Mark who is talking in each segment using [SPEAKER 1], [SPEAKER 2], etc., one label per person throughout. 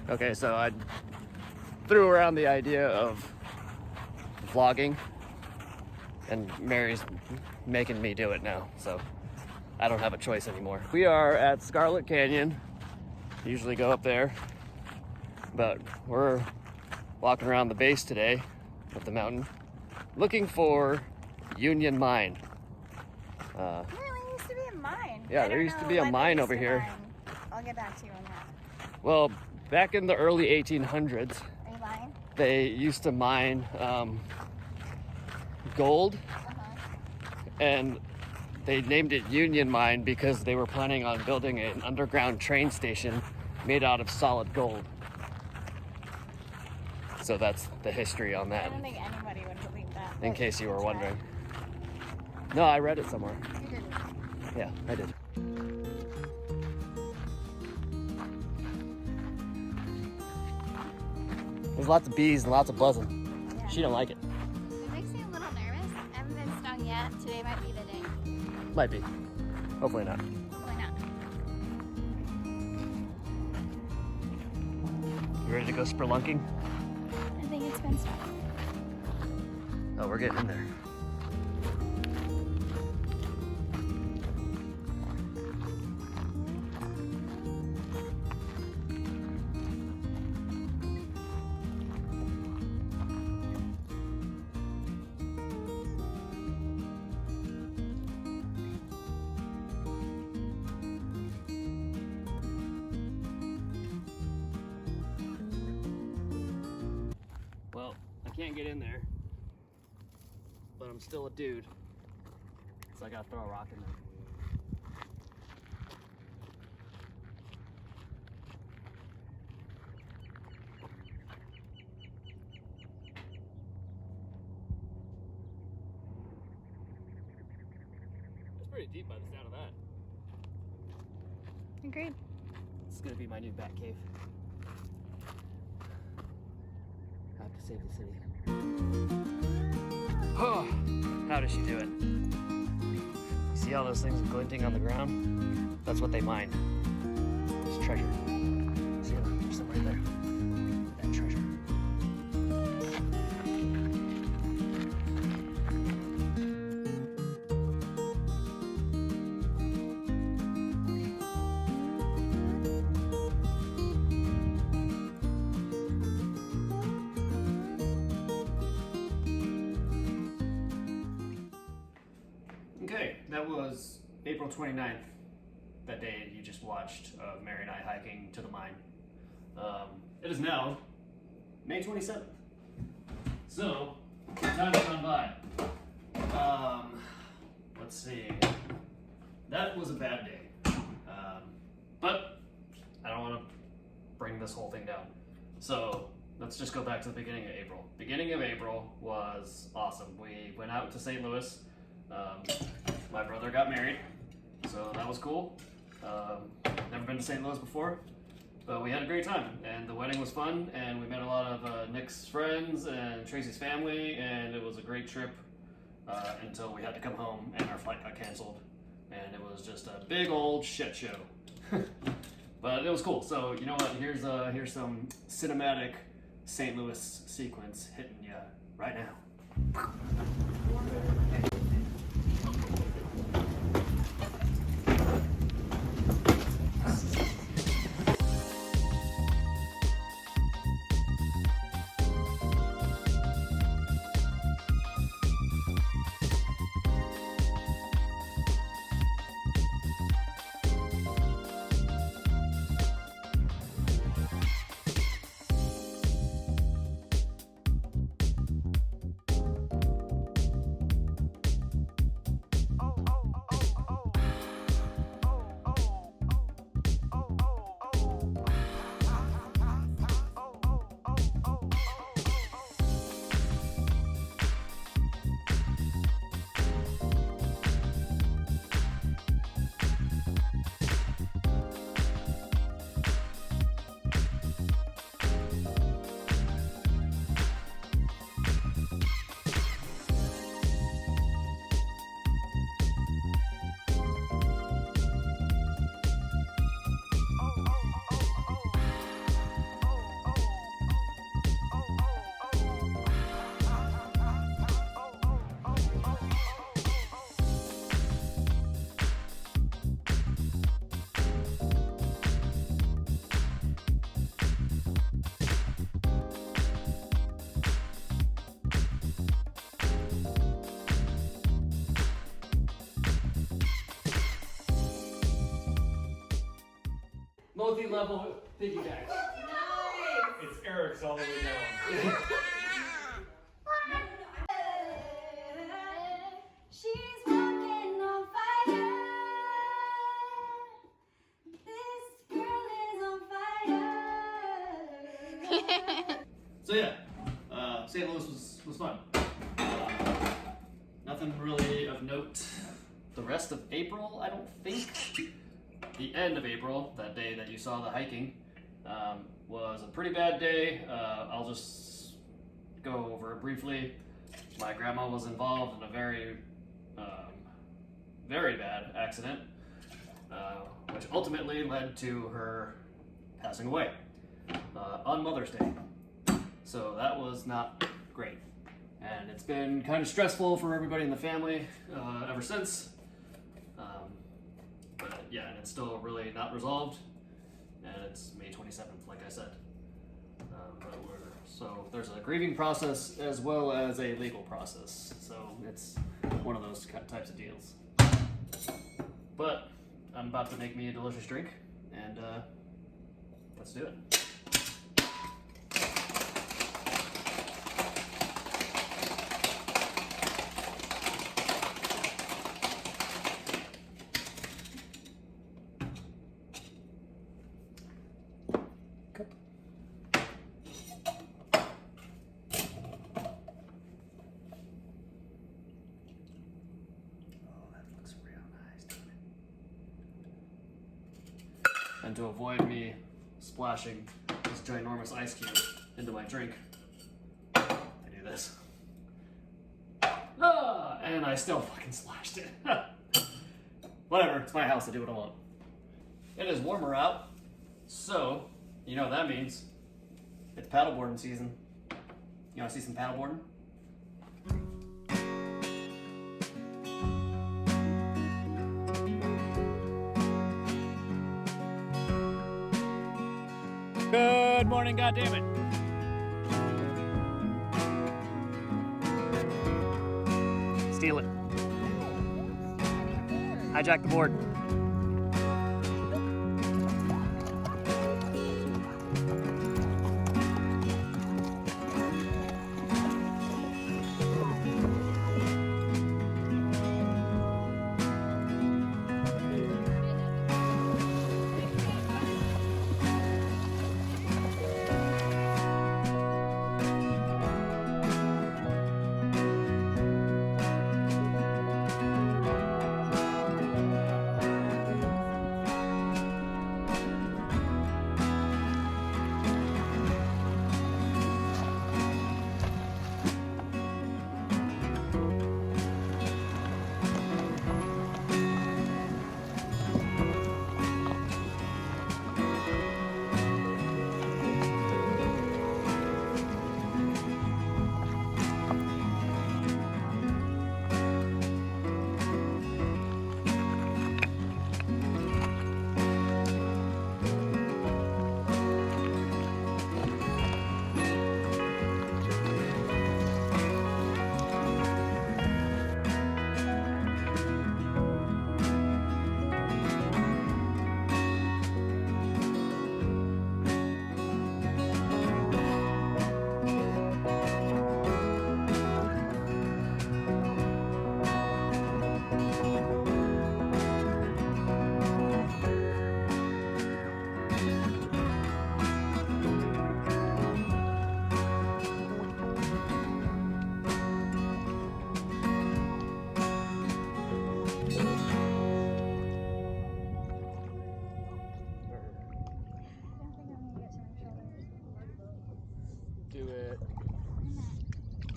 [SPEAKER 1] Okay, so I threw around the idea of vlogging, and Mary's making me do it now, so I don't have a choice anymore. We are at Scarlet Canyon. Usually go up there, but we're walking around the base today of the mountain looking for Union Mine.
[SPEAKER 2] There used to be a mine.
[SPEAKER 1] Yeah, there used to be a mine over here.
[SPEAKER 2] I'll get back to you on that.
[SPEAKER 1] Well, back in the early 1800s,
[SPEAKER 2] Are you lying?
[SPEAKER 1] they used to mine gold, and they named it Union Mine because they were planning on building an underground train station made out of solid gold. So that's the history on that.
[SPEAKER 2] I don't think anybody would believe that.
[SPEAKER 1] In case you were wondering. No, I read it somewhere.
[SPEAKER 2] You didn't.
[SPEAKER 1] Yeah, I did. There's lots of bees and lots of buzzing.
[SPEAKER 2] Yeah.
[SPEAKER 1] She don't like it.
[SPEAKER 2] It makes me a little nervous. I haven't been stung yet. Today might be the day.
[SPEAKER 1] Might be. Hopefully not.
[SPEAKER 2] Hopefully not.
[SPEAKER 1] You ready to go spelunking?
[SPEAKER 2] I think it's been started.
[SPEAKER 1] Oh, we're getting in there. Well, I can't get in there, but I'm still a dude, so I gotta throw a rock in there. It's pretty deep by the sound of that.
[SPEAKER 2] Agreed.
[SPEAKER 1] It's gonna be my new bat cave. I have to save the city. Oh, how does she do it? See all those things glinting on the ground? That's what they mine. It's treasure. See, there's some right there. That treasure. Okay, that was April 29th, that day you just watched of Mary and I hiking to the mine. It is now May 27th. So, time has gone by. Let's see. That was a bad day. But I don't want to bring this whole thing down. So, let's just go back to the beginning of April. Beginning of April was awesome. We went out to St. Louis. My brother got married, so that was cool. Never been to St. Louis before, but we had a great time, and the wedding was fun, and we met a lot of Nick's friends and Tracy's family, and it was a great trip until we had to come home and our flight got canceled, and it was just a big old shit show. But it was cool. So you know what? Here's some cinematic St. Louis sequence hitting you right now. multi-level piggyback.
[SPEAKER 3] It's Eric's all the way down.
[SPEAKER 2] She's walking on fire. This girl is on fire.
[SPEAKER 1] So yeah, St. Louis was fun. Nothing really of note. The rest of April, I don't think. The end of April, that day that you saw the hiking, was a pretty bad day. I'll just go over it briefly. My grandma was involved in a very, very bad accident, which ultimately led to her passing away on Mother's Day. So that was not great. And it's been kind of stressful for everybody in the family ever since. But yeah, and it's still really not resolved. And it's May 27th, like I said. So there's a grieving process as well as a legal process. So it's one of those types of deals. But I'm about to make me a delicious drink, and let's do it. Cup. And to avoid me splashing this ginormous ice cube into my drink, I do this. Ah, and I still fucking splashed it. Whatever, it's my house, I do what I want. It is warmer out, so you know what that means. It's paddleboarding season. You wanna see some paddleboarding? Good morning, goddammit. Steal it. Hijack the board.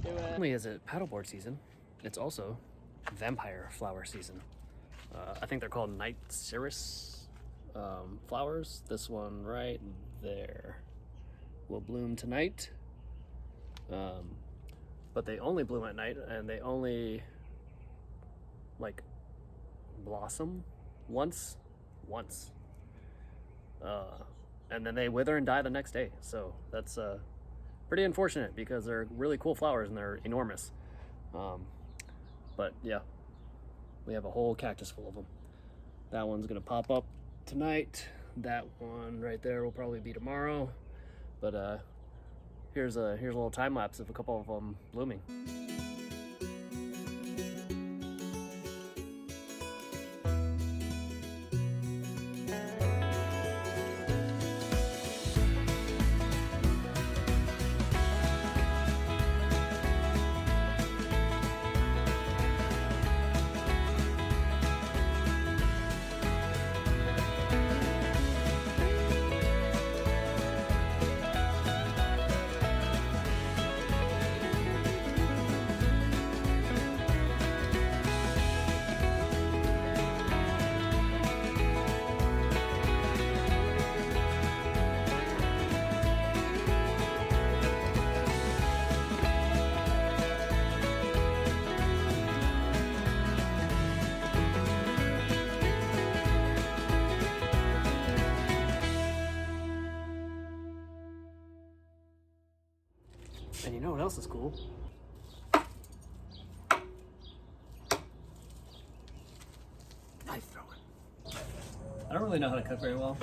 [SPEAKER 1] Not only is it paddleboard season, it's also vampire flower season. I think they're called night cereus flowers. This one right there will bloom tonight. But they only bloom at night, and they only like blossom once. And then they wither and die the next day. So that's pretty unfortunate because they're really cool flowers and they're enormous. But yeah, we have a whole cactus full of them. That one's gonna pop up tonight. that one right there will probably be tomorrow. But here's a little time lapse of a couple of them blooming. And you know what else is cool? Knife throwing. I don't really know how to cook very well,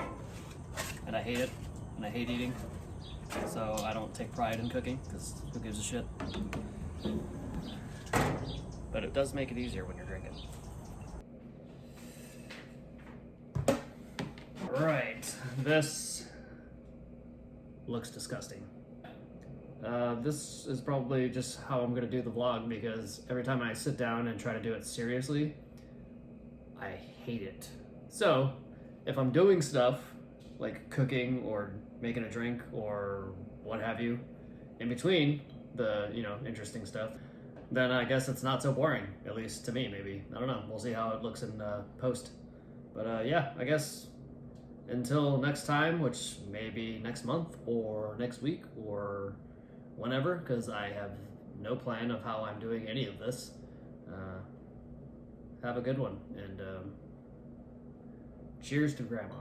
[SPEAKER 1] and I hate it, and I hate eating, so I don't take pride in cooking, because who gives a shit? But it does make it easier when you're drinking. Alright, this looks disgusting. This is probably just how I'm gonna do the vlog, because every time I sit down and try to do it seriously, I hate it. So, if I'm doing stuff like cooking or making a drink or what have you, in between the, interesting stuff, then I guess it's not so boring, at least to me, maybe. I don't know, we'll see how it looks in post. But yeah, I guess until next time, which may be next month or next week or whenever, because I have no plan of how I'm doing any of this. Have a good one, and cheers to Grandma.